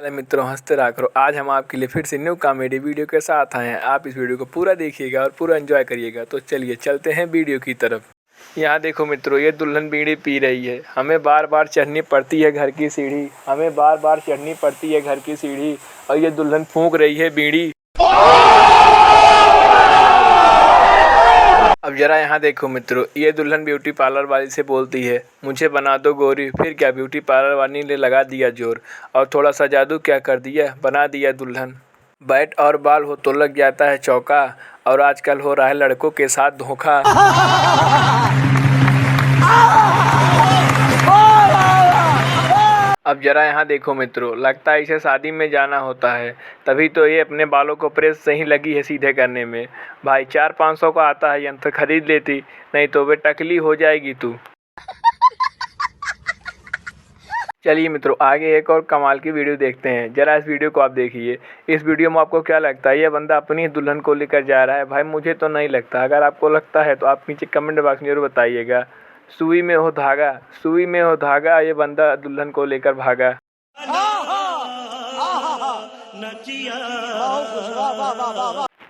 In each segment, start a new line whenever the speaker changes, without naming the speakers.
अरे मित्रों, हंसते रहा करो। आज हम आपके लिए फिर से न्यू कॉमेडी वीडियो के साथ आए हैं। आप इस वीडियो को पूरा देखिएगा और पूरा एंजॉय करिएगा। तो चलिए चलते हैं वीडियो की तरफ। यहाँ देखो मित्रों, ये दुल्हन बीड़ी पी रही है। हमें बार बार चढ़नी पड़ती है घर की सीढ़ी, हमें बार बार चढ़नी पड़ती है घर की सीढ़ी, और ये दुल्हन फूंक रही है बीड़ी। अब जरा यहाँ देखो मित्रों, ये दुल्हन ब्यूटी पार्लर वाली से बोलती है, मुझे बना दो गोरी। फिर क्या, ब्यूटी पार्लर वाली ने लगा दिया जोर, और थोड़ा सा जादू क्या कर दिया, बना दिया दुल्हन। बैट और बाल हो तो लग जाता है चौका, और आजकल हो रहा है लड़कों के साथ धोखा। अब जरा यहाँ देखो मित्रों, लगता है इसे शादी में जाना होता है, तभी तो ये अपने बालों को प्रेस से ही लगी है सीधे करने में। भाई 400-500 का आता है यंत्र, खरीद लेती, नहीं तो वे टकली हो जाएगी तू। चलिए मित्रों, आगे एक और कमाल की वीडियो देखते हैं। जरा इस वीडियो को आप देखिए। इस वीडियो में आपको क्या लगता है, ये बंदा अपनी दुल्हन को लेकर जा रहा है? भाई मुझे तो नहीं लगता। अगर आपको लगता है तो आप नीचे कमेंट बॉक्स में जरूर बताइएगा। सुई में हो धागा, सुई में हो धागा, ये बंदा दुल्हन को लेकर भागा।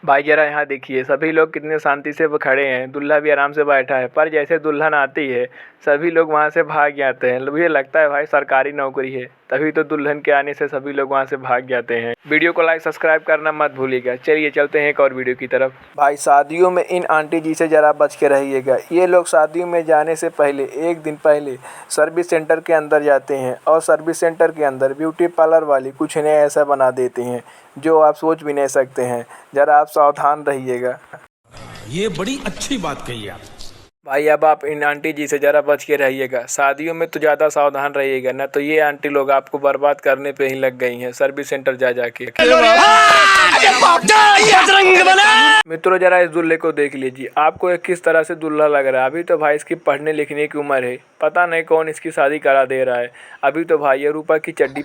भाई जरा यहाँ देखिए, सभी लोग कितने शांति से वो खड़े हैं, दूल्हा भी आराम से बैठा है, पर जैसे दुल्हन आती है सभी लोग वहाँ से भाग जाते हैं। मुझे लगता है भाई सरकारी नौकरी है, तभी तो दुल्हन के आने से सभी लोग वहाँ से भाग जाते हैं। वीडियो को लाइक सब्सक्राइब करना मत भूलिएगा। चलिए चलते हैं एक और वीडियो की तरफ। भाई शादियों में इन आंटी जी से जरा बच के रहिएगा। ये लोग शादियों में जाने से पहले एक दिन पहले सर्विस सेंटर के अंदर जाते हैं, और सर्विस सेंटर के अंदर ब्यूटी पार्लर वाली कुछ इन्हें ऐसा बना देते हैं जो आप सोच भी नहीं सकते हैं। जरा आप सावधान रहिएगा।
ये बड़ी अच्छी बात कही आप।
भाई अब आप इन आंटी जी से ज़रा बच के रहिएगा। शादियों में तो ज़्यादा सावधान रहिएगा, ना तो ये आंटी लोग आपको बर्बाद करने पे ही लग गई हैं सर्विस सेंटर जा जाके। मित्रों जरा इस दूल्हे को देख लीजिए, आपको एक किस तरह से दूल्हा लग रहा है। अभी तो भाई इसकी पढ़ने लिखने की उम्र है, पता नहीं कौन इसकी शादी करा दे रहा है। अभी तो भाई ये रूपा की चड्डी